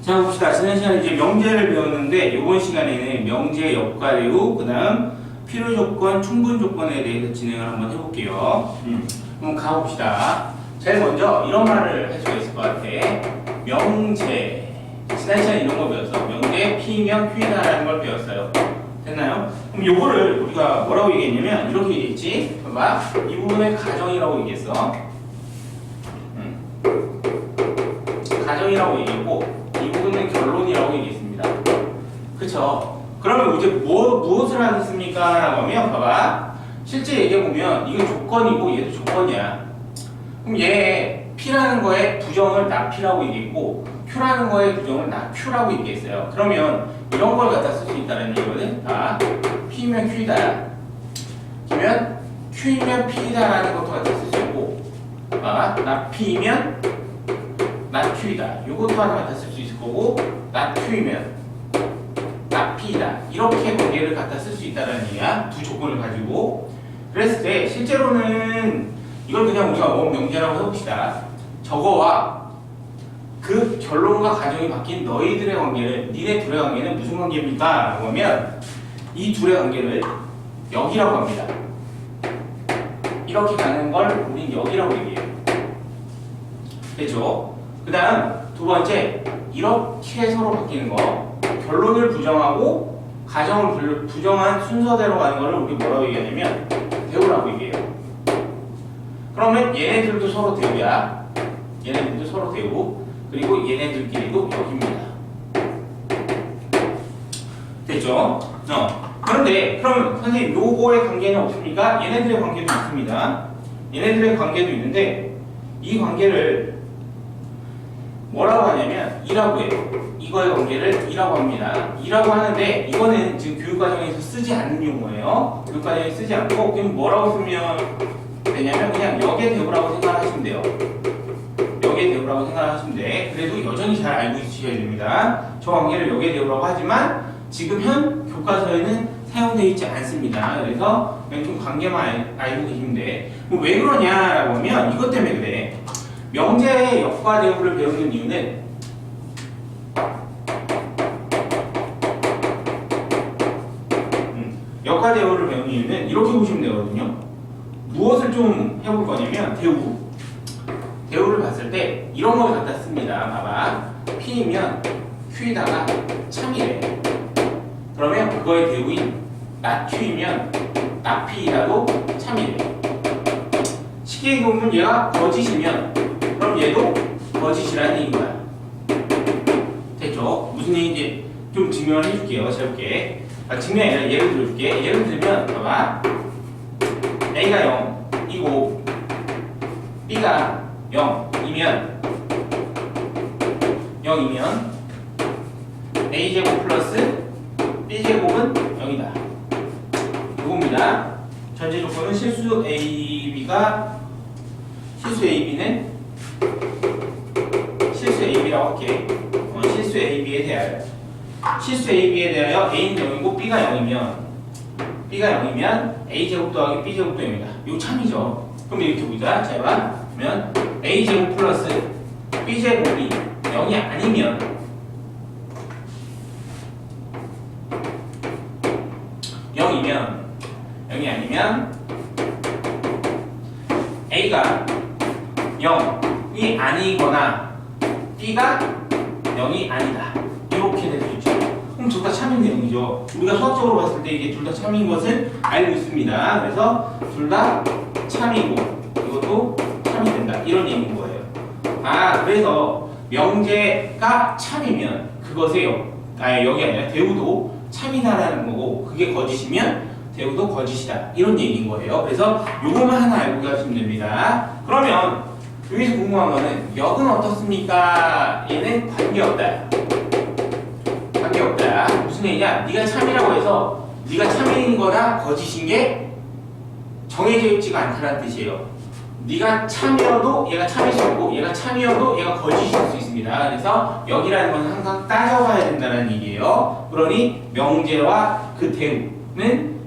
자, 봅시다. 지난 시간에 이제 명제를 배웠는데 이번 시간에는 명제 역과대우 그 다음 필요 조건, 충분 조건에 대해서 진행을 한번 해볼게요. 한번 가봅시다. 제일 먼저 이런 말을 할 수가 있을 것 같아. 명제. 지난 시간에 이런 거 배웠어. 명제 P면 Q이다라는 걸 배웠어요. 됐나요? 그럼 요거를 우리가 뭐라고 얘기했냐면 이렇게 얘기했지. 봐봐. 이 부분을 가정이라고 얘기했어. 가정이라고 얘기했고 이 부분은 결론이라고 얘기했습니다. 그쵸? 그러면 이제 무엇을 하겠습니까? 라고 하면 봐봐. 실제 얘기해보면 이건 조건이고 얘도 조건이야. 그럼 얘 P라는 거에 부정을 나 P라고 얘기했고 Q라는 거에 부정을 나 Q라고 얘기했어요. 그러면 이런 걸 갖다 쓸 수 있다는 얘기거든. 아, P면 Q이다. 그러면 Q이면 P이다 라는 것도 갖다 쓸 수 있고 나 P면 나 Q이다. 요것도 하나 갖다 쓸 수 있을 거고 나 Q이면 나 P이다. 이렇게 관계를 갖다 쓸 수 있다는 얘기야. 두 조건을 가지고. 그랬을 때 실제로는 이걸 그냥 우리가 명제라고 해봅시다. 저거와 그 결론과 가정이 바뀐 너희들의 관계를, 니네 둘의 관계는 무슨 관계입니까? 라고 하면 이 둘의 관계를 역이라고 합니다. 이렇게 가는 걸 우린 역이라고 얘기해요. 됐죠? 그 다음 두 번째, 이렇게 서로 바뀌는 거, 결론을 부정하고 가정을 부정한 순서대로 가는 거를 우리 뭐라고 얘기하냐면 대우라고 얘기해요. 그러면 얘네들도 서로 대우야. 얘네들도 서로 대우. 그리고 얘네들끼리도 역입니다. 됐죠? 그런데 그럼 선생님 요거의 관계는 없습니까? 얘네들의 관계도 있습니다. 얘네들의 관계도 있는데 이 관계를 뭐라고 하냐면 이라고 해요. 이거의 관계를 이라고 합니다. 이라고 하는데 이거는 지금 교육과정에서 쓰지 않는 용어예요. 교육과정에 쓰지 않고 그럼 뭐라고 쓰면 되냐면 그냥 역의 대우라고 생각하시면 돼요. 역의 대우라고 생각하시면 돼. 그래도 여전히 잘 알고 있으셔야 됩니다. 저 관계를 역의 대우라고 하지만 지금 현 교과서에는 사용되어 있지 않습니다. 그래서 그냥 좀 관계만 알고 계시면 돼. 왜 그러냐라고 하면 이것 때문에 그래. 명제의 역과 대우를 배우는 이유는 역과 대우를 배우는 이유는 이렇게 보시면 되거든요. 무엇을 좀 해볼 거냐면 대우를 봤을 때 이런 걸 갖다 씁니다. 봐봐. P면 Q에다가 참이래. 그러면 그거의 대우인 나 Q이면 나 P라도 참이래. 쉽게 얘기하면 얘가 거짓이면 그럼 얘도 거짓이라는 얘기인 거야. 됐죠? 무슨 얘기인지 좀 증명을 해줄게요. 해볼게. 증명이 아니라 예를 들어줄게. 예를 들면 봐봐. A가 0이고 B가 0이면 A제곱 플러스 B제곱은 0이다. 이겁니다. 전제 조건은 실수 AB는 실수 AB라고 할게. 실수 AB에 대하여 A는 0이고 B가 0이면 A제곱 더하기 B제곱도 0이다. 이거 참이죠. 그럼 이렇게 보자. 자, 봐. 그러면 A제곱 플러스 B제곱이 0이 아니면 A가 0이 아니거나 B가 0이 아니다. 이렇게 될 수 있죠. 그럼 둘 다 참인 내용이죠. 우리가 수학적으로 봤을 때 이게 둘 다 참인 것을 알고 있습니다. 그래서 둘 다 참이고 이것도 참이 된다. 이런 얘기인 거예요. 그래서 명제가 참이면 그것의 역이 아니라 대우도 참이다라는 거고 그게 거짓이면 대우도 거짓이다. 이런 얘기인 거예요. 그래서 요것만 하나 알고 가시면 됩니다. 그러면 여기서 궁금한 거는 역은 어떻습니까? 얘는 관계없다. 무슨 얘기냐? 네가 참이라고 해서 네가 참인 거나 거짓인 게 정해져 있지가 않다는 뜻이에요. 네가 참이어도 얘가 참일 수 있고 얘가 참이어도 얘가 거짓일 수 있습니다. 그래서 역이라는 건 항상 따져봐야 된다는 얘기예요. 그러니 명제와 그 대우는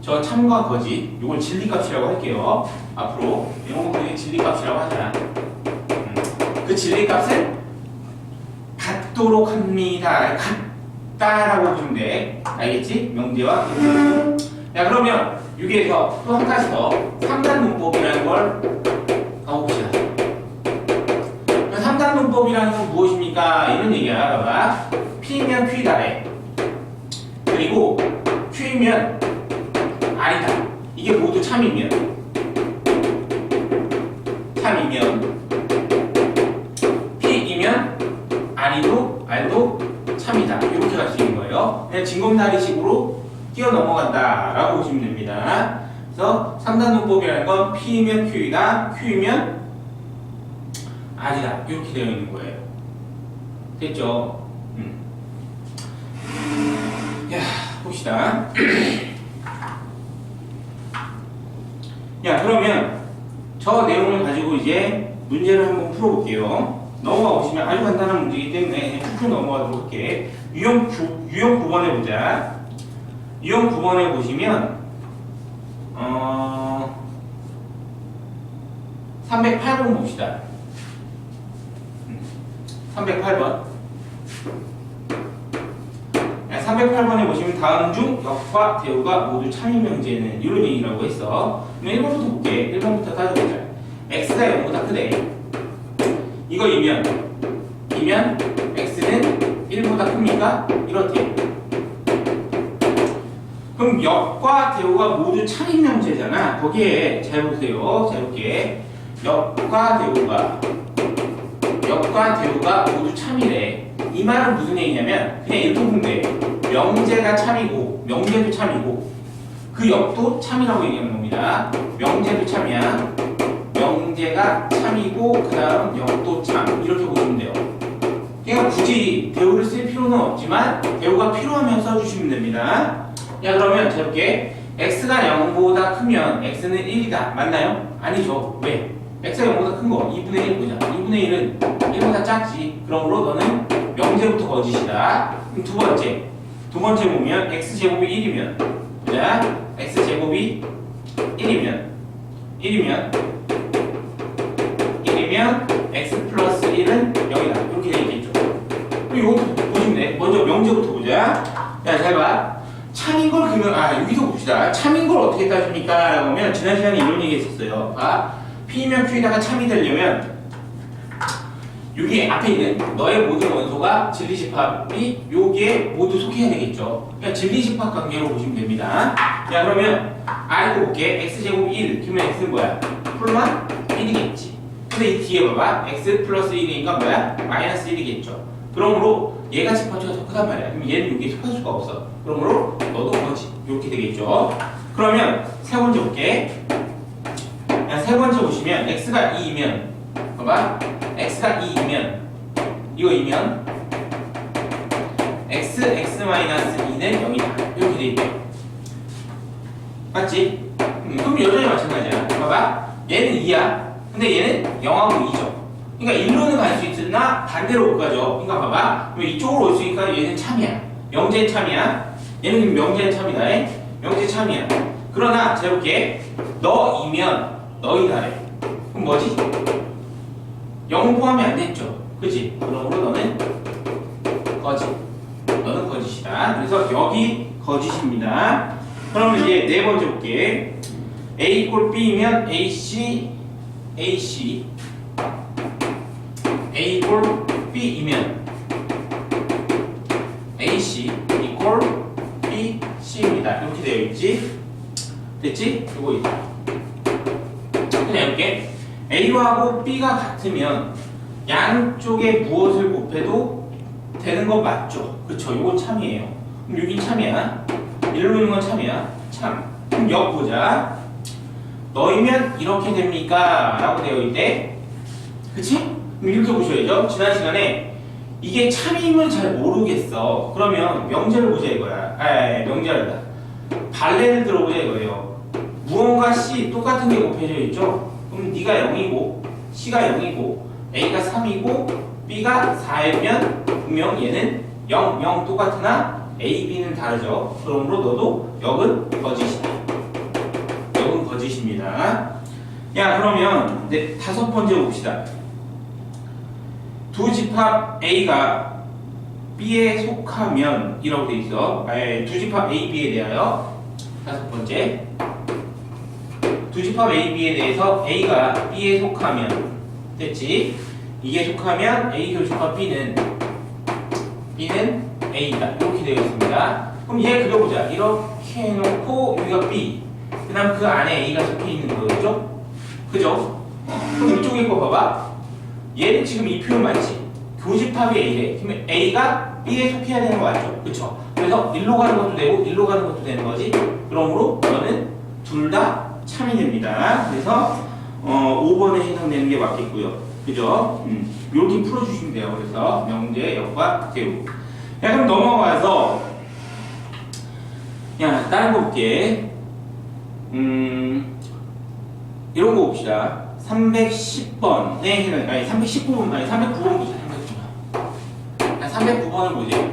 저 참과 거짓, 이걸 진리값이라고 할게요. 앞으로 이런 거 그냥 진리값이라고 하잖아. 그 진리값을 같도록 합니다. 같다라고 보시면 돼. 알겠지? 명제와 자, 그러면 여기에서 또 한 가지 더 3단 문법이라는 걸 가봅시다. 3단 문법이라는 건 무엇입니까? 이런 얘기야. 봐봐. P면 Q다래. 그리고 Q면 R이다. 이게 모두 참이면 P이면 R도 참이다. 이렇게 갈 수 있는 거예요. 그냥 징검다리식으로 뛰어 넘어간다라고 보시면 됩니다. 그래서 3단 문법이라는 건 P면 Q이다, Q면 R이다. 이렇게 되어 있는 거예요. 됐죠? 야, 봅시다. 야, 그러면 저 내용을 가지고 이제 문제를 한번 풀어볼게요. 넘어가 보시면 아주 간단한 문제이기 때문에 툭툭 넘어가도록 할게. 유형 9번에 보자. 유형 9번에 보시면 308번 봅시다. 308번. 308번에 보시면 다음 중 역과 대우가 모두 참이명제는 이런 얘기라고 했어. 그럼 1번부터 볼게. 1번부터 따져보자. x가 0보다 크대. 이거 이면 x는 1보다 큽니까? 이렇대. 그럼 역과 대우가 모두 참이명제잖아. 거기에 잘 보세요. 잘 볼게. 역과 대우가 모두 참이래. 이 말은 무슨 얘기냐면 그냥 이렇게 보면 돼. 명제가 참이고 명제도 참이고 그 역도 참이라고 얘기하는 겁니다. 명제도 참이야. 명제가 참이고 그 다음 역도 참. 이렇게 보시면 돼요. 그러니까 굳이 대우를 쓸 필요는 없지만 대우가 필요하면 써주시면 됩니다. 야, 그러면 제가 x가 0보다 크면 x는 1이다. 맞나요? 아니죠. 왜? x가 0보다 큰 거 2분의 1 보자. 2분의 1은 1보다 작지. 그러므로 너는 명제부터 거짓이다. 그럼 두 번째 보면 x제곱이 1이면 보자. x제곱이 1이면 x 플러스 1은 0이다. 이렇게 되어 있겠죠. 그럼 이것도 보시면 돼. 먼저 명제부터 보자. 야, 잘 봐. 참인 걸 그러면 여기서 봅시다. 참인 걸 어떻게 따집니까? 라고 하면 지난 시간에 이런 얘기 했었어요. P면 Q에다가 참이 되려면 여기 앞에 있는 너의 모든 원소가 진리집합이 여기에 모두 속해야 되겠죠. 그러니까 진리집합 관계로 보시면 됩니다. 자, 그러면 알고 볼게. x제곱 1 그러면 x는 뭐야? 풀만 1이겠지. 근데 이 뒤에 봐봐. x 플러스 1이니까 뭐야? 마이너스 1이겠죠. 그러므로 얘가 집합수가 더 크단 말이야. 그럼 얘는 여기에 속할 수가 없어. 그러므로 너도 그렇지. 이렇게 되겠죠. 그러면 세 번째 볼게. 세 번째 보시면 x가 2이면 봐봐. x가 2이면 이거 2면 x-2는 0이다. 이렇게 돼있대. 맞지? 그럼 여전히 마찬가지야. 봐봐. 얘는 2야. 근데 얘는 0하고 2죠. 그러니까 1로는 갈 수 있으나 반대로 못 가죠. 그러니까 봐봐. 그럼 이쪽으로 올 수 있으니까 얘는 참이야. 명제 참이야. 얘는 명제 참이다. 명제 참이야. 그러나 제가 볼게. 너이면 너희다래. 그럼 뭐지? 0 포함이 안 됐죠. 그치? 그러므로 너는 거짓. 너는 거짓이다. 그래서 여기 거짓입니다. 그러면 이제 네 번째 볼게. A 이꼴 B이면 AC A 이꼴 B이면 AC 이꼴 BC입니다. 이렇게 되어 있지? 됐지? 이거 있다. 그냥 이렇게 A하고 B가 같으면 양쪽에 무엇을 곱해도 되는 거 맞죠? 그쵸? 이건 참이에요. 그럼 여긴 참이야. 일로 있는 건 참이야. 참. 그럼 역 보자. 너희면 이렇게 됩니까? 라고 되어 있대. 그치? 그럼 이렇게 보셔야죠. 지난 시간에 이게 참임을 잘 모르겠어. 그러면 명제를 보자 이거야. 명제를 발레를 들어보자 이거예요. 무언가 C 똑같은 게 곱해져 있죠? 그럼 D가 0이고 C가 0이고 A가 3이고 B가 4이면 분명 얘는 0, 0 똑같으나 A, B는 다르죠. 그러므로 너도 역은 거짓이다. 역은 거짓입니다. 야, 그러면 다섯 번째 봅시다. 두 집합 A가 B에 속하면 이라고 돼 있어. 두 집합 A, B에 대하여 다섯 번째 두 집합 A, B에 대해서 A가 B에 속하면 됐지? 이게 속하면 A 교집합 B는 A다 이렇게 되어 있습니다. 그럼 얘 그려보자. 이렇게 해놓고 여기가 B 그 다음 그 안에 A가 속해 있는 거겠죠? 그죠? 그럼 이쪽에 거 봐봐. 얘는 지금 이 표현 맞지? 교집합이 A래. 그러면 A가 B에 속해야 되는 거 맞죠? 그쵸? 그래서 일로 가는 것도 되고 일로 가는 것도 되는 거지. 그러므로 너는 둘 다 참이 됩니다. 그래서 5번에 해당되는 게 맞겠고요. 그죠? 이렇게 풀어주시면 돼요. 그래서 명제, 역과 대우. 야, 그럼 넘어가서 야, 다른 거 볼게. 이런 거 봅시다. 310번에 해당, 아니 319번, 아니 309번 보자. 309번을 보세요.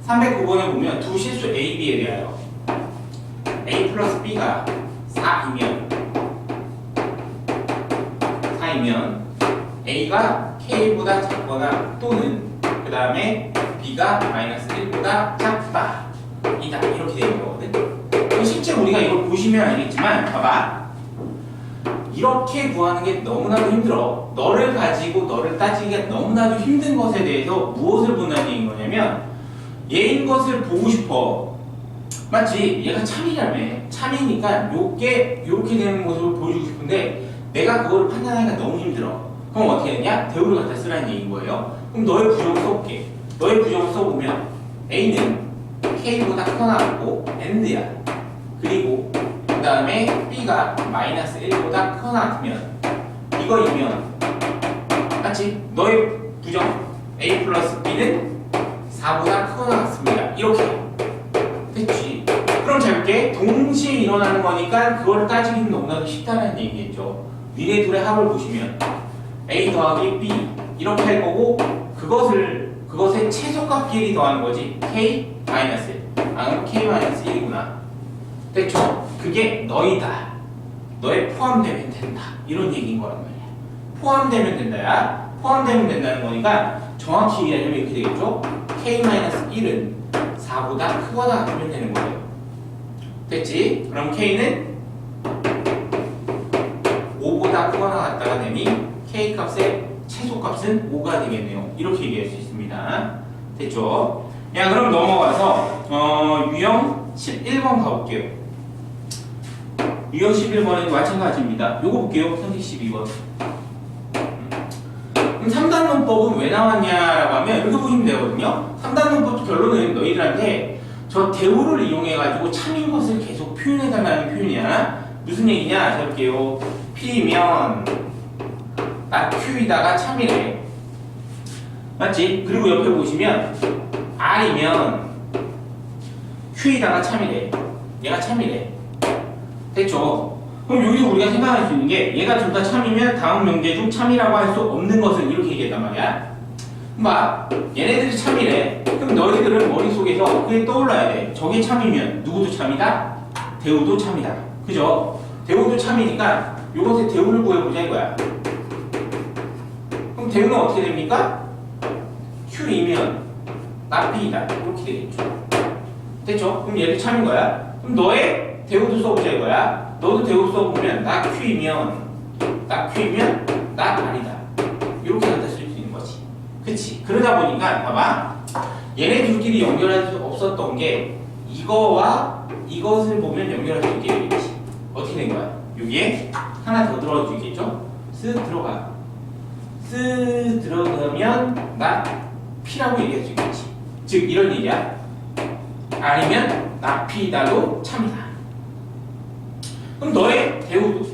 309번에 보면 두 실수 A, B에 대하여 A 플러스 B가 4이면 A가 K보다 작거나 또는 그 다음에 B가 마이너스 1보다 작다 이다 이렇게 되는 거거든. 실제 우리가 이걸 보시면 알겠지만 봐봐. 이렇게 구하는 게 너무나도 힘들어. 너를 가지고 너를 따지기가 너무나도 힘든 것에 대해서 무엇을 본다는 얘기인 거냐면 얘인 것을 보고 싶어. 맞지? 얘가 참이라며. 참이니까 요게 요렇게 되는 모습을 보여주고 싶은데 내가 그걸 판단하기가 너무 힘들어. 그럼 어떻게 되냐? 대우를 갖다 쓰라는 얘기인 거예요. 그럼 너의 부정을 써볼게. 너의 부정을 써보면 A는 K보다 크거나 같고 AND야. 그리고 그 다음에 B가 마이너스 1보다 크거나 같으면 이거이면 맞지? 너의 부정 A 플러스 B는 4보다 크거나 같습니다. 이렇게 됐지? 그럼 잘 볼게. 동시에 일어나는 거니까 그걸 따지기는 너무나도 쉽다는 얘기겠죠. 니네 둘의 합을 보시면 A 더하기 B 이렇게 할 거고 그것의 최소값끼리 더하는 거지. K 마이너스 1. 그럼 K 마이너스 1이구나. 됐죠? 그게 너희다. 너에 포함되면 된다. 이런 얘기인 거란 말이야. 포함되면 된다야. 포함되면 된다는 거니까 정확히 얘기하면 이렇게 되겠죠? K-1은 4보다 크거나 같으면 되는 거예요. 됐지? 그럼 K는 5보다 크거나 같다가 되니 K 값의 최소값은 5가 되겠네요. 이렇게 얘기할 수 있습니다. 됐죠? 야, 그럼 넘어가서 유형 11번 가볼게요. 유형 11번에도 마찬가지입니다. 요거 볼게요. 선택 12번. 그럼 3단 논법은 왜 나왔냐라고 하면 이렇게 보시면 되거든요. 3단 논법 결론은 너희들한테 저 대우를 이용해가지고 참인 것을 계속 표현해달라는 표현이야. 무슨 얘기냐? 자 볼게요. P면 나 Q이다가 참이래. 맞지? 그리고 옆에 보시면 R이면 Q이다가 참이래. 얘가 참이래. 됐죠? 그럼 여기서 우리가 생각할 수 있는 게 얘가 둘 다 참이면 다음 명제 중 참이라고 할 수 없는 것은 이렇게 얘기했단 말이야. 봐, 얘네들이 참이래. 그럼 너희들은 머릿속에서 그게 떠올라야 돼. 저게 참이면 누구도 참이다? 대우도 참이다. 그죠? 대우도 참이니까 요것의 대우를 구해보자 이거야. 그럼 대우는 어떻게 됩니까? Q이면 나 B이다. 이렇게 되겠죠. 됐죠? 그럼 얘도 참인 거야. 그럼 너의 대우도 써보자 이거야. 너도 대우 써보면 나 Q이면 나 R이다. 이렇게 갖다 쓸 수 있는 거지. 그치? 그러다 보니까 봐봐. 얘네 둘끼리 연결할 수 없었던 게 이거와 이것을 보면 연결할 수 있게 되겠지. 어떻게 된 거야? 여기에 하나 더 들어가 주겠죠? 쓱 들어가. 쓱 들어가면 나 P라고 얘기할 수 있겠지. 즉 이런 얘기야. 아니면 나 P다도 참이다. 그럼 너의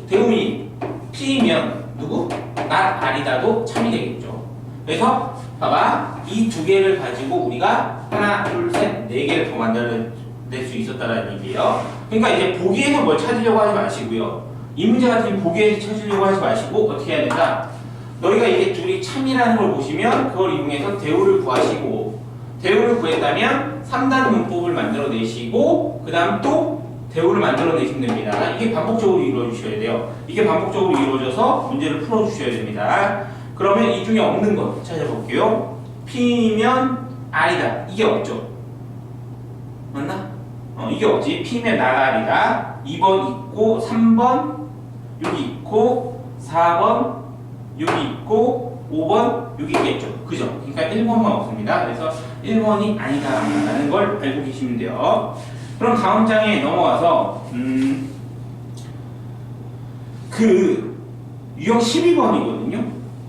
대우인 P이면 누구? 나 R이다도 참이 되겠죠. 그래서 봐봐. 이 두 개를 가지고 우리가 하나, 둘, 셋, 네 개를 더 만들어낼 수 있었다는 얘기예요. 그러니까 이제 보기에서 뭘 찾으려고 하지 마시고요. 이 문제 같은 경우 보기에서 찾으려고 하지 마시고 어떻게 해야 된다? 너희가 이게 둘이 참이라는 걸 보시면 그걸 이용해서 대우를 구하시고 대우를 구했다면 3단 문법을 만들어내시고 그 다음 또 대우를 만들어내시면 됩니다. 이게 반복적으로 이루어주셔야 돼요. 이게 반복적으로 이루어져서 문제를 풀어주셔야 됩니다. 그러면 이 중에 없는 것 찾아볼게요. P면 R이다. 이게 없죠. 맞나? 이게 없지. P면 나가 R이다. 2번 있고 3번 여기 있고 4번 여기 있고 5번 여기 있겠죠. 그죠? 그러니까 1번만 없습니다. 그래서 1번이 아니다 라는 걸 알고 계시면 돼요. 그럼 다음 장에 넘어가서 그 유형 12번이거든요.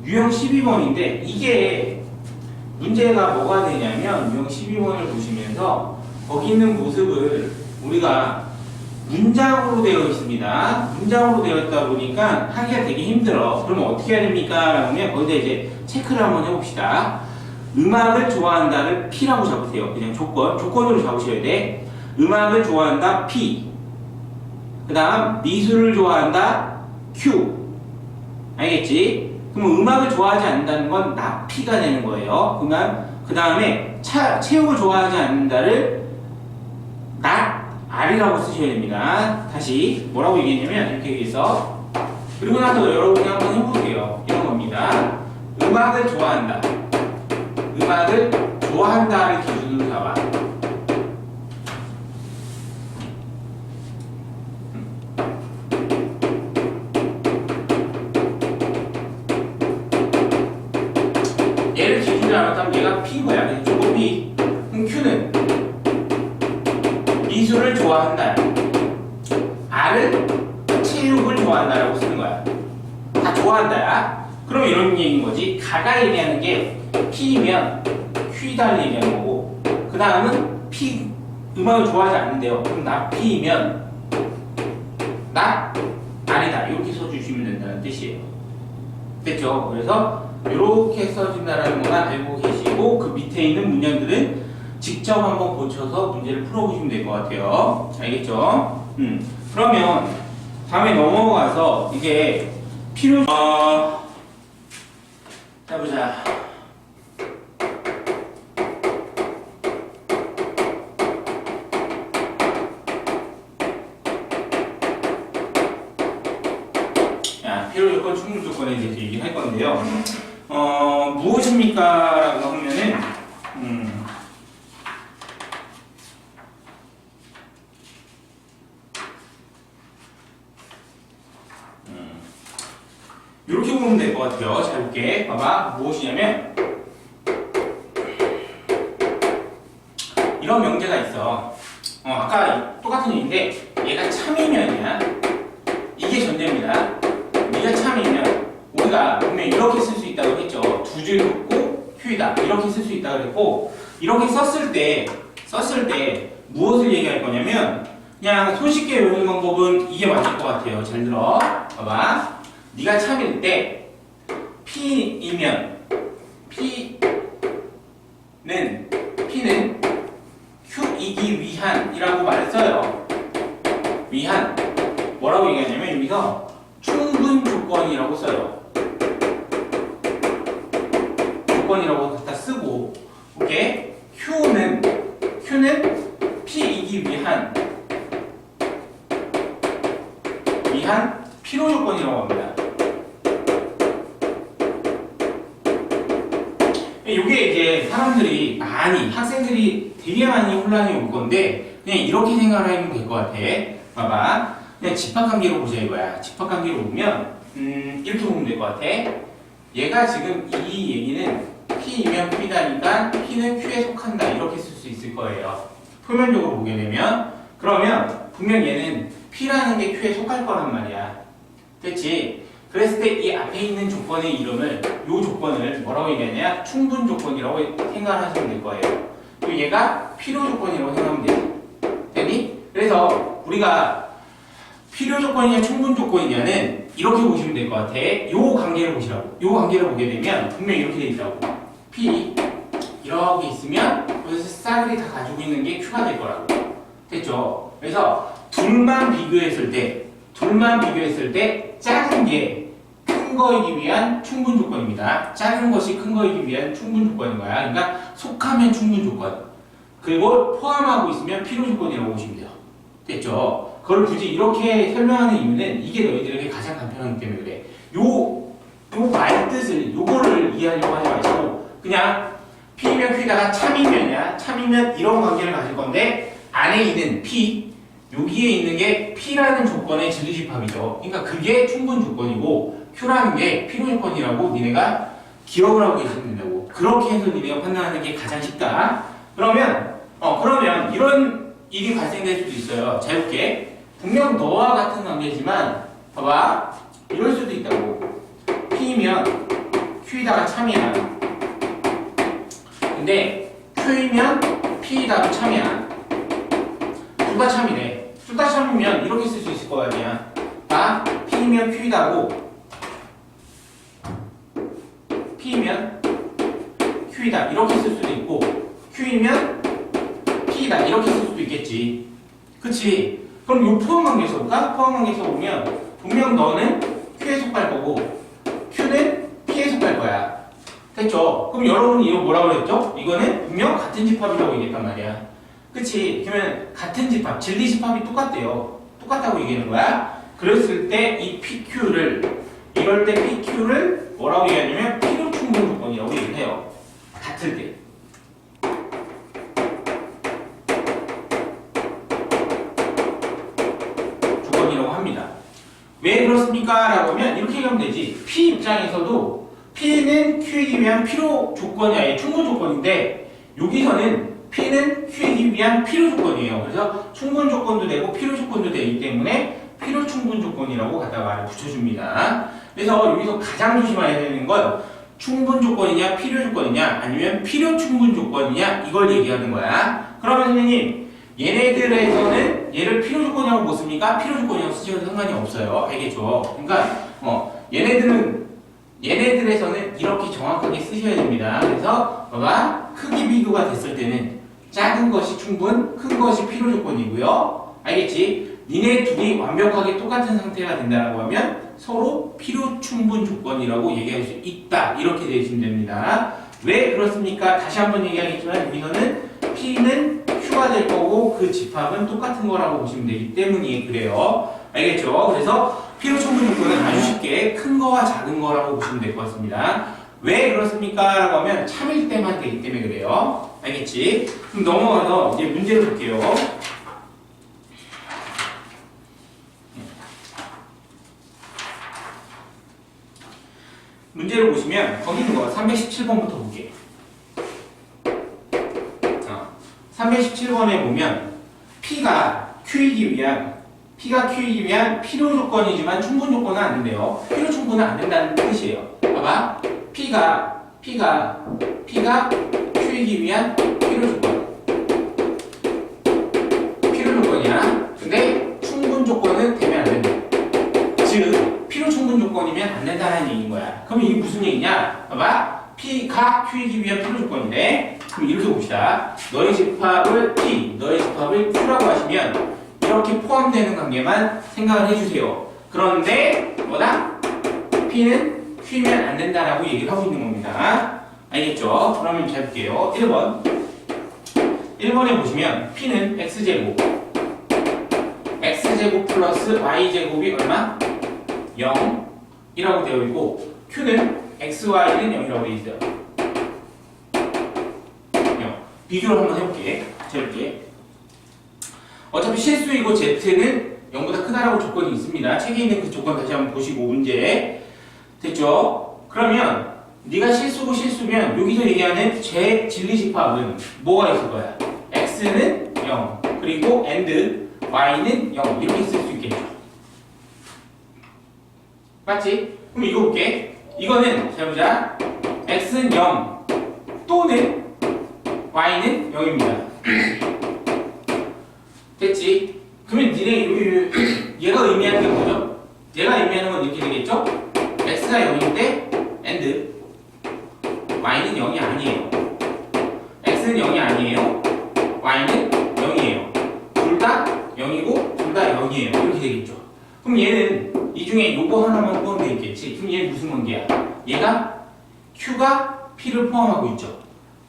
유형 12번인데 이게 문제가 뭐가 되냐면 유형 12번을 보시면서 거기 있는 모습을 우리가 문장으로 되어 있습니다. 문장으로 되어 있다 보니까 하기가 되게 힘들어. 그러면 어떻게 해야 됩니까? 라고 하면 거기다 이제 체크를 한번 해봅시다. 음악을 좋아한다를 P라고 잡으세요. 그냥 조건으로 잡으셔야 돼. 음악을 좋아한다 P. 그 다음 미술을 좋아한다 Q. 알겠지? 그럼 음악을 좋아하지 않는다는 건 나 P가 되는 거예요. 그 다음에 체육을 좋아하지 않는다를 나 R이라고 쓰셔야 됩니다. 다시 뭐라고 얘기했냐면 이렇게 얘기해서 그리고 나서 여러분이 한번 해볼게요. 이런 겁니다. 음악을 좋아한다. 음악을 좋아한다를 기준으로 잡아. 얘를 기준으로 잡았다면 얘가 P인 거야. 조금 P. 그럼 Q는 미술을 좋아한다. R은 체육을 좋아한다라고 쓰는 거야. 다 좋아한다야. 그럼 이런 얘기인 거지. 가가 얘기하는 게 P면 Q다를 얘기하는 거고, 그 다음은 P 음악을 좋아하지 않는데요. 그럼 나 P면 나 R이다. 이렇게 써주시면 된다는 뜻이에요. 됐죠? 그래서 이렇게 써준다라는 것만 알고 계시고 그 밑에 있는 문장들은 직접 한번 고쳐서 문제를 풀어보시면 될 것 같아요. 알겠죠? 그러면 다음에 넘어가서 이게 자 보자. 필요 조건, 충분 조건에 대해서 얘기할 건데요. 무엇입니까? 라고 하면은 이렇게 보면 될 것 같아요. 잘 볼게. 봐봐. 무엇이냐면 이런 명제가 있어. 아까 똑같은 얘기인데 얘가 참이면이야. 이게 전제입니다. 네가 참이면 우리가 분명히 이렇게 쓸 수 있다고 했죠. 두 줄 긋고 휴이다. 이렇게 쓸 수 있다고 그랬고 이렇게 썼을 때 무엇을 얘기할 거냐면 그냥 손쉽게 외우는 방법은 이게 맞을 것 같아요. 잘 들어. 봐봐. 네가 참일 때 P이면 P는 Q이기 위한이라고 말을 써요. 위한 뭐라고 얘기하냐면 여기서 충분 조건이라고 써요. 조건이라고 갖다 쓰고 오케이? Q는 P이기 위한 필요 조건이라고 합니다. 이게 이제 사람들이 학생들이 되게 많이 혼란이 올 건데 그냥 이렇게 생각을 하면 될 것 같아. 봐봐. 그냥 집합관계로 보자 이거야. 집합관계로 보면 이렇게 보면 될 것 같아. 얘가 지금 이 얘기는 P이면 Q다니까 P는 Q에 속한다 이렇게 쓸 수 있을 거예요. 표면적으로 보게 되면 그러면 분명 얘는 P라는 게 Q에 속할 거란 말이야. 됐지? 그랬을 때 이 앞에 있는 조건의 이름을 이 조건을 뭐라고 얘기하냐? 충분 조건이라고 생각하시면 될 거예요. 그리고 얘가 필요 조건이라고 생각하면 되지. 되니? 그래서 우리가 필요 조건이냐 충분 조건이냐는 이렇게 보시면 될 것 같아. 요 관계를 보시라고. 요 관계를 보게 되면 분명히 이렇게 돼 있다고. P 이렇게 있으면 그래서 싹을 다 가지고 있는 게 Q가 될 거라고. 됐죠? 그래서 둘만 비교했을 때 작은 게 큰 거이기 위한 충분 조건입니다. 작은 것이 큰 거이기 위한 충분 조건인 거야. 그러니까 속하면 충분 조건. 그리고 포함하고 있으면 필요 조건이라고 보시면 돼요. 됐죠? 그걸 굳이 이렇게 설명하는 이유는 이게 너희들에게 가장 간편하기 때문에 그래. 요 말 뜻을 요거를 이해하려고 하지 마시고 그냥 P면 Q에다가 참이면이야. 참이면 이런 관계를 가질 건데 안에 있는 P, 여기에 있는 게 P라는 조건의 진리집합이죠. 그러니까 그게 충분 조건이고 Q라는 게 필요 조건이라고 니네가 기억을 하고 계시면 된다고. 그렇게 해서 니네가 판단하는 게 가장 쉽다. 그러면 이런 일이 발생될 수도 있어요. 자유롭게. 분명 너와 같은 관계지만 봐봐. 이럴 수도 있다고. P면 Q에다가 참이야. 근데 Q이면 P에다가 참이야. 둘 다 참이래. 둘 다 참이면 이렇게 쓸 수 있을 거 아니야. 다 P면 Q이다고. P면 Q이다. 이렇게 쓸 수도 있고 Q이면 P이다. 이렇게 쓸 수도 있겠지. 그치? 그럼 요 포함관계에서 볼까? 포함관계에서 보면 분명 너는 Q에 속할 거고 Q는 P에 속할 거야. 됐죠? 그럼 여러분이 이거 뭐라고 그랬죠? 이거는 분명 같은 집합이라고 얘기했단 말이야. 그치? 그러면 같은 집합, 진리 집합이 똑같대요. 똑같다고 얘기하는 거야. 그랬을 때 이 PQ를 이럴 때 PQ를 뭐라고 얘기하냐면 필요 충분 조건이라고 얘기를 해요. 같을 때. 조건이라고 합니다. 왜 그렇습니까? 라고 하면 이렇게 얘기하면 되지. P 입장에서도 P는 Q이기 위한 필요 조건이 아니라 충분 조건인데 여기서는 P는 Q이기 위한 필요 조건이에요. 그래서 충분 조건도 되고 필요 조건도 되기 때문에 필요 충분 조건이라고 갖다가 붙여줍니다. 그래서 여기서 가장 조심해야 되는 건 충분 조건이냐 필요 조건이냐 아니면 필요 충분 조건이냐 이걸 얘기하는 거야. 그러면 선생님 얘네들에서는 얘를 필요 조건이라고 못 씁니까? 필요 조건이라고 쓰셔도 상관이 없어요. 알겠죠? 그러니까 얘네들에서는 이렇게 정확하게 쓰셔야 됩니다. 그래서 봐봐 크기 비교가 됐을 때는 작은 것이 충분, 큰 것이 필요 조건이고요. 알겠지? 니네 둘이 완벽하게 똑같은 상태가 된다고 하면 서로 필요 충분 조건이라고 얘기할 수 있다. 이렇게 되시면 됩니다. 왜 그렇습니까? 다시 한번 얘기하겠지만 여기서는 P는 Q가 될 거고 그 집합은 똑같은 거라고 보시면 되기 때문에 그래요. 알겠죠? 그래서 필요 충분 조건은 아주 쉽게 큰 거와 작은 거라고 보시면 될 것 같습니다. 왜 그렇습니까? 라고 하면 참일 때만 되기 때문에 그래요. 알겠지? 그럼 넘어가서 이제 문제를 볼게요. 문제를 보시면 거기 있는 거 317번부터 볼게. 317번에 보면 P가 Q이기 위한 필요 조건이지만 충분 조건은 안 된대요. 필요 충분은 안 된다는 뜻이에요. 봐봐. P가 Q이기 위한 필요 조건이야. 근데 충분 조건은 되면 안 된다. 즉 필요 충분 조건이면 안 된다는 얘기인 거야. 그럼 이게 무슨 얘기냐? 봐봐. P가 Q이기 위한 필요 조건인데 그럼 이렇게 봅시다. 너의 집합을 P, 너의 집합을 Q라고 하시면 이렇게 포함되는 관계만 생각을 해주세요. 그런데 뭐다? P는 Q면 안 된다라고 얘기를 하고 있는 겁니다. 알겠죠? 그러면 잘 볼게요. 1번에 보시면 P는 X제곱 플러스 Y제곱이 얼마? 0이라고 되어 있고 Q는 XY는 0이라고 되어 있어요. 0. 비교를 한번 해볼게. 재볼게. 어차피 실수이고 Z는 0보다 크다라고 조건이 있습니다. 책에 있는 그 조건 다시 한번 보시고 문제 됐죠? 그러면 네가 실수고 실수면 여기서 얘기하는 제 진리집합은 뭐가 있을 거야? X는 0 그리고 and Y는 0 이렇게 쓸 수 있겠죠. 맞지? 그럼 이거 볼게. 이거는 잘 보자. X는 0 또는 Y는 0입니다. 됐지? 그러면 니네 얘가 의미하는 게 뭐죠? 얘가 의미하는 건 이렇게 되겠죠? X가 0인데 and Y는 0이 아니에요. X는 0이 아니에요. Y는 0이에요. 둘 다 0이고 둘 다 0이에요. 이렇게 되겠죠. 그럼 얘는 이 중에 요거 하나만 포함되어 있겠지. 그럼 얘는 무슨 관계야? 얘가 Q가 P를 포함하고 있죠.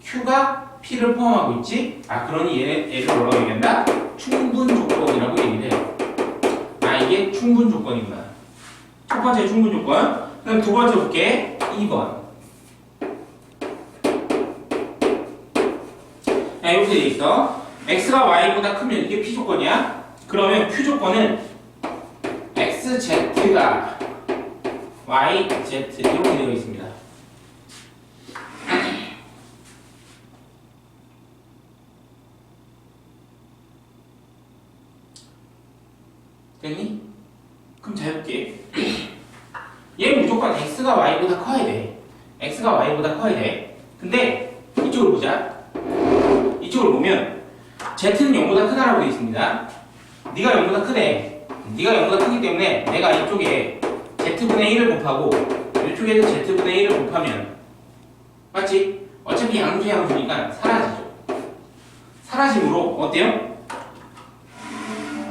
Q가 P를 포함하고 있지? 그러니 얘를 뭐라고 얘기한다? 충분 조건이라고 얘기를 해요. 이게 충분 조건이구나. 첫 번째 충분 조건. 그럼 두 번째 볼게. 2번. 자, 이렇게 돼 있어. x가 y보다 크면 이게 p 조건이야. 그러면 q 조건은 xz가 yz 이렇게 되어 있습니다. 됐니? 그럼 잘 볼게. 얘는 무조건 x가 y보다 커야 돼. x가 y보다 커야 돼. 근데 이쪽을 보자. 이쪽을 보면 z는 0보다 크다라고 되어 있습니다. 네가 0보다 크대. 네가 0보다 크기 때문에 내가 이쪽에 z분의 1을 곱하고 이쪽에도 z분의 1을 곱하면 맞지? 어차피 양수니까 사라지죠. 사라짐으로 어때요?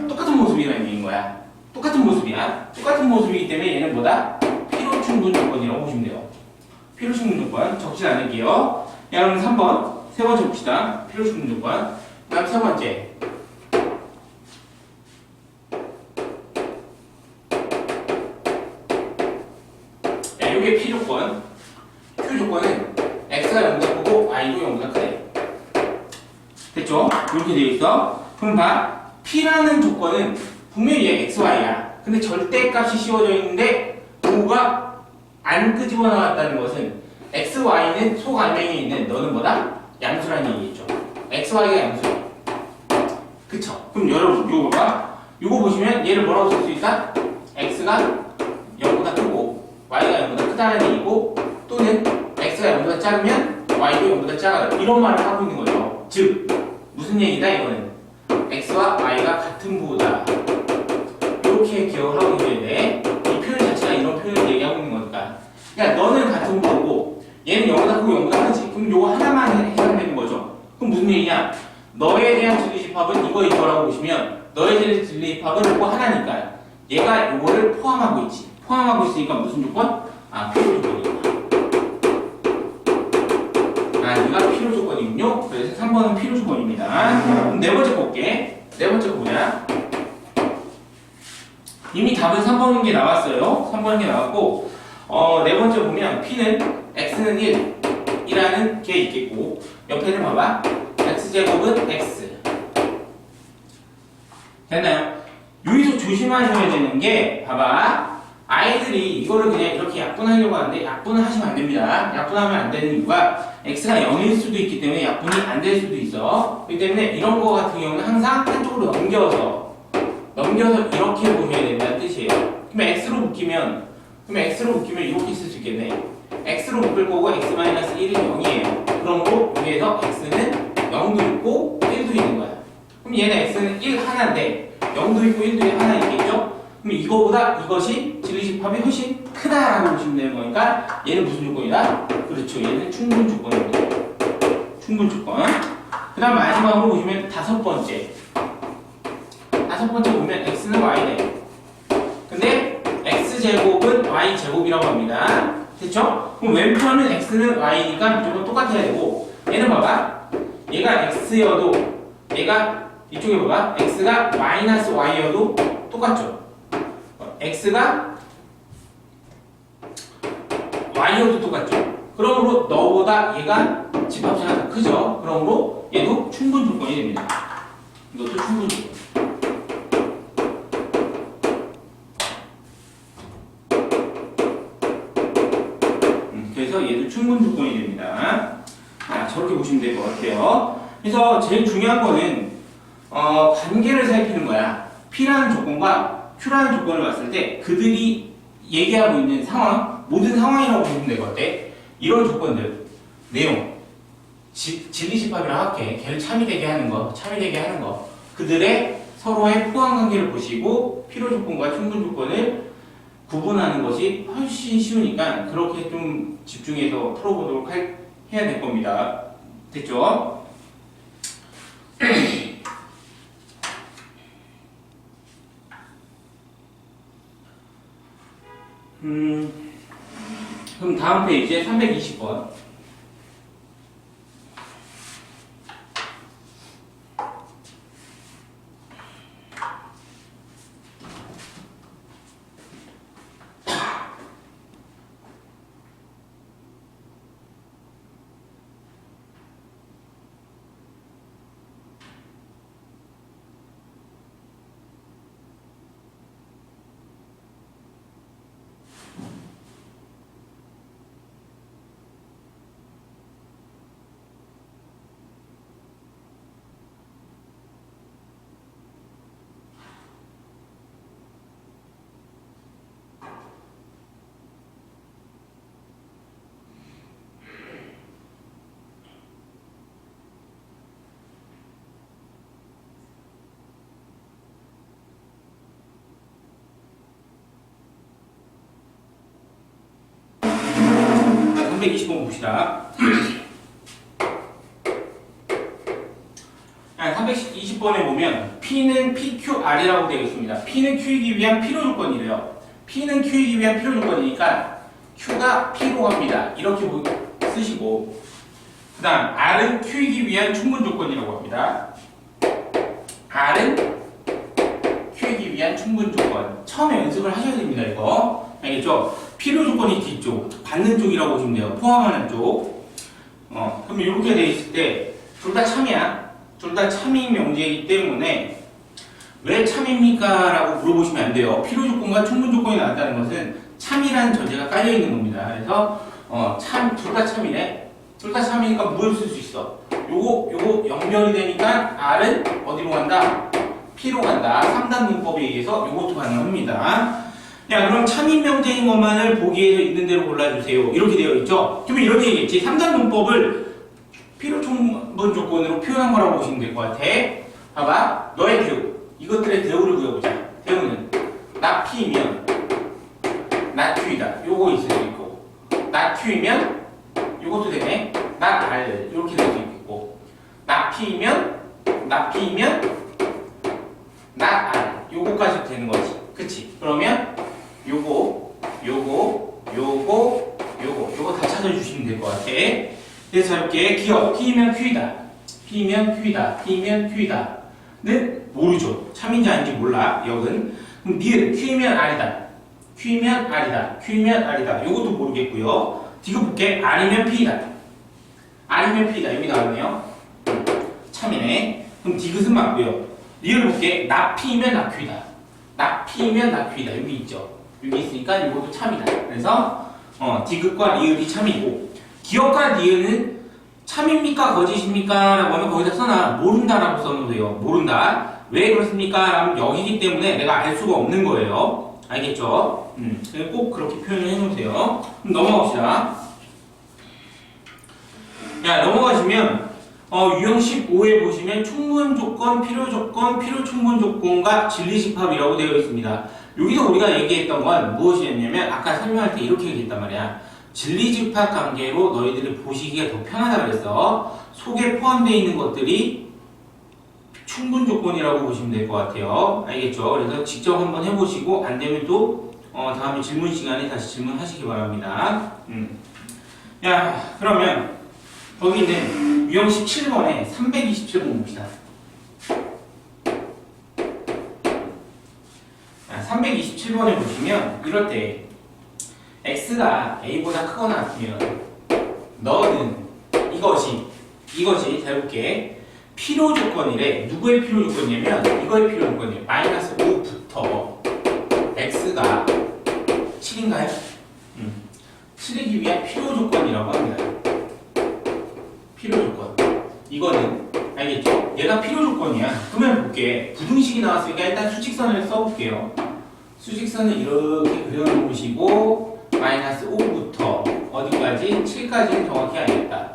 똑같은 모습이라는 얘기인 거야. 똑같은 모습이야. 똑같은 모습이기 때문에 얘는 뭐다? 필요충분 조건이라고 보시면 돼요. 필요충분 조건 적진 않을게요. 야, 그럼 3번 세 번째 봅시다. 필요충분 조건. 그 다음 세 번째. 야, 요게 P 조건. Q 조건은 X가 0보다 크고 Y도 0보다 크대. 됐죠? 이렇게 되어 있어. 그럼 봐. P라는 조건은 분명히 얘 XY야. 근데 절대값이 씌워져 있는데 도가 안 끄집어 나왔다는 것은 XY는 소간명에 있는 너는 뭐다? 양수라는 얘기겠죠. XY가 양수야. 그쵸? 그럼 여러분 이거 봐봐. 이거 보시면 얘를 뭐라고 쓸 수 있다? X가 0보다 크고 Y가 0보다 크다는 얘기고 또는 X가 0보다 작으면 Y도 0보다 작아요. 이런 말을 하고 있는 거죠. 즉 무슨 얘기다 이거는 X와 Y가 같은 부호다. 이렇게 기억을 하고 있는데 이 표현 자체가 이런 표현을 얘기하고 있는 거니까. 그러니까 너는 같은 부호고 얘는 0보다 크고 0보다 크지. 그럼 요거 하나만 해당되는 거죠. 그럼 무슨 얘기냐? 너에 대한 진리집합은 이거라고 보시면 너에 대한 진리집합은 요거 하나니까 얘가 요거를 포함하고 있지. 포함하고 있으니까 무슨 조건? 아, 필요 조건이구나. 아, 얘가 필요 조건이군요. 그래서 3번은 필요 조건입니다. 그럼 네 번째 볼게. 네 번째 보자. 이미 답은 3번인 게 나왔어요. 3번인 게 나왔고, 네 번째 보면 P는 X는 1, 이라는 게 있겠고, 옆에는 봐봐. X제곱은 X. 됐나요? 여기서 조심하셔야 되는 게, 봐봐. 아이들이 이거를 그냥 이렇게 약분하려고 하는데, 약분을 하시면 안 됩니다. 약분하면 안 되는 이유가, X가 0일 수도 있기 때문에 약분이 안 될 수도 있어. 그렇기 때문에 이런 거 같은 경우는 항상 한쪽으로 넘겨서 이렇게 보셔야 된다는 뜻이에요. 그럼 X로 묶이면 이렇게 쓸 수 있겠네. X로 묶을 거고 X-1은 0이에요. 그러므로 여기에서 X는 0도 있고 1도 있는 거야. 그럼 얘는 X는 1 하나인데 0도 있고 1도 하나 있겠죠? 그럼 이거보다 이것이 진리집합이 훨씬 크다라고 보시면 되는 거니까 얘는 무슨 조건이다? 그렇죠. 얘는 충분 조건입니다. 충분 조건. 그 다음 마지막으로 보시면 다섯 번째 보면 x는 y네. 근데 x제곱은 y제곱이라고 합니다. 됐죠? 그럼 왼편은 x는 y니까 무조건 똑같아야 되고 얘는 봐봐. 얘가 x여도 얘가 이쪽에 봐봐. x가 마이너스 y여도 똑같죠? x가 y여도 똑같죠? 그러므로 너보다 얘가 집합차가 더 크죠? 그러므로 얘도 충분 조건이 됩니다. 이것도 충분 조건. 그래서 얘도 충분 조건이 됩니다. 자, 저렇게 보시면 될 것 같아요. 그래서 제일 중요한 거는 관계를 살피는 거야. P라는 조건과 Q라는 조건을 봤을 때 그들이 얘기하고 있는 상황, 모든 상황이라고 보시면 될 것 같아. 이런 조건들, 내용, 진리집합이랑 합계, 걔를 참이되게 하는 거, 그들의 서로의 포함관계를 보시고 필요 조건과 충분 조건을 구분하는 것이 훨씬 쉬우니까 그렇게 좀 집중해서 풀어보도록 해야 될 겁니다. 됐죠? 그럼 다음 페이지에 320번. 320번 봅시다. 320번에 보면 P는 PQR이라고 되어 있습니다. P는 Q이기 위한 필요 조건이래요. P는 Q이기 위한 필요 조건이니까 Q가 P로 갑니다. 이렇게 쓰시고, 그 다음 R은 Q이기 위한 충분 조건이라고 합니다. R은 Q이기 위한 충분 조건. 처음에 연습을 하셔야 됩니다. 이거 알겠죠? 필요 조건이 뒤쪽, 받는 쪽이라고 보시면 돼요. 포함하는 쪽. 그럼 이렇게 돼 있을 때 둘 다 참이야. 둘 다 참인 명제이기 때문에 왜 참입니까? 라고 물어보시면 안 돼요. 필요 조건과 충분 조건이 나왔다는 것은 참이라는 전제가 깔려 있는 겁니다. 그래서 둘 다 참이래. 둘 다 참이니까 무엇을 쓸 수 있어? 요거 연결이 되니까 R은 어디로 간다? P로 간다. 3단 문법에 의해서 요것도 가능합니다. 야, 그럼 참인 명제인 것만을 보기에 있는 대로 골라주세요. 이렇게 되어 있죠? 그러면 이런 얘기겠지. 3단 문법을 필요 충분 조건으로 표현한 거라고 보시면 될 것 같아. 봐봐. 너의 대우. 이것들의 대우를 구해보자. 대우는 나 P이면 나 Q이다. 요거 있을 수 있고, 나 Q이면 요것도 되네. 나 R. 이렇게 될 수 있고, 나 P이면 나 R. 요거까지 되는 거지. 그치? 그러면 요거 다 찾아주시면 될 것 같아. 그래서 이렇게 기억, P면 Q이다. 는 모르죠. 참인지 아닌지 몰라. 역은. 그럼 니은 Q면 R이다. 요것도 모르겠고요. 디귿 볼게. R이면 P이다. 여기 나왔네요. 참이네. 그럼 디귿은 맞고요. 리을 볼게. 나 P면 나 Q이다. 여기 있죠. 여기 있으니까 이것도 참이다. 그래서 디귿과 리을이 참이고, 기억과 니은은 참입니까? 거짓입니까? 라고 하면 거기다 써놔. 모른다 라고 써놓으면 돼요. 모른다. 왜 그렇습니까? 라면 여기기 때문에 내가 알 수가 없는 거예요. 알겠죠? 꼭 그렇게 표현을 해놓으세요. 그럼 넘어갑시다. 야, 넘어가시면 유형 15에 보시면 충분 조건, 필요 조건, 필요 충분 조건과 진리 집합이라고 되어 있습니다. 여기서 우리가 얘기했던 건 무엇이었냐면 아까 설명할 때 이렇게 얘기했단 말이야. 진리 집합 관계로 너희들이 보시기가 더 편하다 그랬어. 속에 포함되어 있는 것들이 충분 조건이라고 보시면 될 것 같아요. 알겠죠? 그래서 직접 한번 해보시고 안 되면 또 다음에 질문 시간에 다시 질문하시기 바랍니다. 야, 그러면 거기 있는 유형 17번에 327번 봅시다. 327번에 보시면 이럴 때 x가 a보다 크거나 같으면 너는 이것이 잘 볼게. 필요 조건이래. 누구의 필요 조건이냐면 이거의 필요 조건이에요. 마이너스 5부터 x가 7인가요? 7이기 위한 필요 조건이라고 합니다. 필요 조건. 이거는 알겠죠? 얘가 필요 조건이야. 그러면 볼게. 부등식이 나왔으니까 일단 수직선을 써볼게요. 수직선을 이렇게 그려놓으시고 마이너스 5부터 어디까지? 7까지는 정확히 알겠다.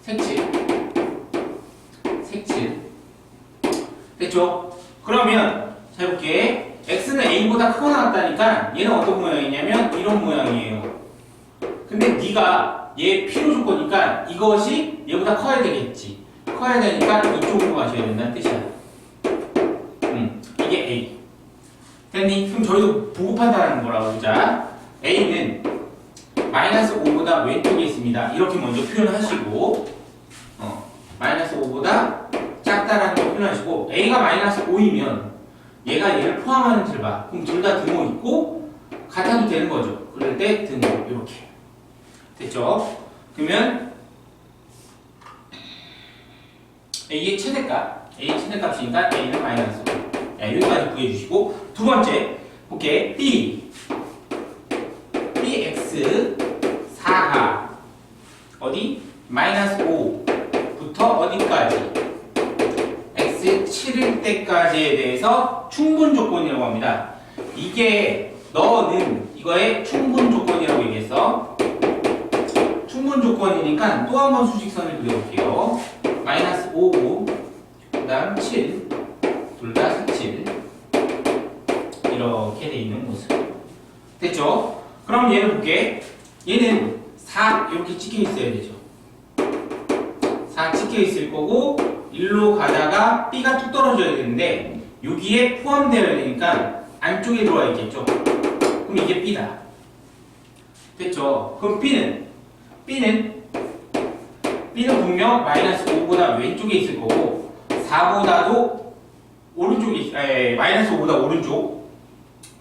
색칠. 됐죠? 그러면 잘 볼게. x는 a보다 크거나 같다니까 얘는 어떤 모양이냐면 이런 모양이에요. 근데 네가 얘 필요 조건이니까 이것이 얘보다 커야 되겠지. 커야 되니까 이쪽으로 가셔야 된다는 뜻이야. 이게 a. 됐니? 그럼 저희도 보고 판단하는 거라고 보자. a는 마이너스 5보다 왼쪽에 있습니다. 이렇게 먼저 표현하시고 마이너스 5보다 작다라는 걸 표현하시고 a가 마이너스 5이면 얘가 얘를 포함하는지를 봐. 그럼 둘 다 등호 있고 같아도 되는 거죠. 그럴 때 등호 이렇게. 됐죠? 그러면 a의 최대값이니까 a는 마이너스 5. 여기까지 구해주시고 두 번째 볼게. bx 4가 어디? 마이너스 5부터 어디까지? x 7일 때까지에 대해서 충분 조건이라고 합니다. 이게 너는 이거의 충분 조건이라고 얘기했어. 충분 조건이니까 또 한 번 수직선을 그려볼게요. 마이너스 5, 그 다음 7, 둘 다 47 이렇게 돼 있는 모습. 됐죠? 그럼 얘를 볼게. 얘는 4 이렇게 찍혀 있어야 되죠. 4 찍혀 있을 거고 일로 가다가 B가 뚝 떨어져야 되는데 여기에 포함되어야 되니까 안쪽에 들어와 있겠죠. 그럼 이게 B다. 됐죠? 그럼 B는 분명 마이너스 5보다 왼쪽에 있을 거고 4보다도 오른쪽에 마이너스 5보다 오른쪽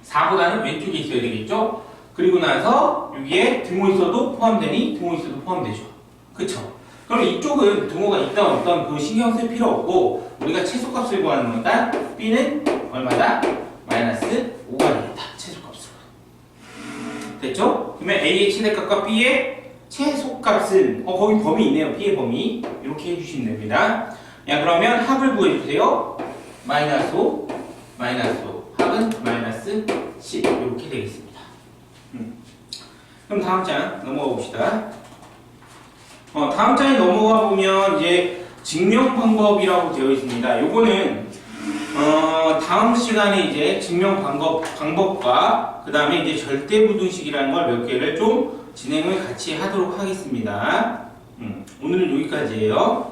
4보다는 왼쪽에 있어야 되겠죠? 그리고 나서 여기에 등호 있어도 포함되니 등호 있어도 포함되죠. 그쵸? 그럼 이쪽은 등호가 있던 없던 그 신경 쓸 필요 없고 우리가 최소값을 구하는 거니까 B는 얼마다? 마이너스 5가 되겠다. 최소값으로. 됐죠? 그러면 A의 최대값과 B의 최소값은 거기 범위 있네요. B의 범위 이렇게 해주시면 됩니다. 야 그러면 합을 구해주세요. 마이너스 5 합은 마이너스 10 이렇게 되겠습니다. 그럼 다음 장 넘어가 봅시다. 다음 장에 넘어가 보면 이제 증명 방법이라고 되어 있습니다. 요거는 다음 시간에 이제 증명 방법과 그 다음에 이제 절대부등식이라는 걸 몇 개를 좀 진행을 같이 하도록 하겠습니다. 오늘은 여기까지예요.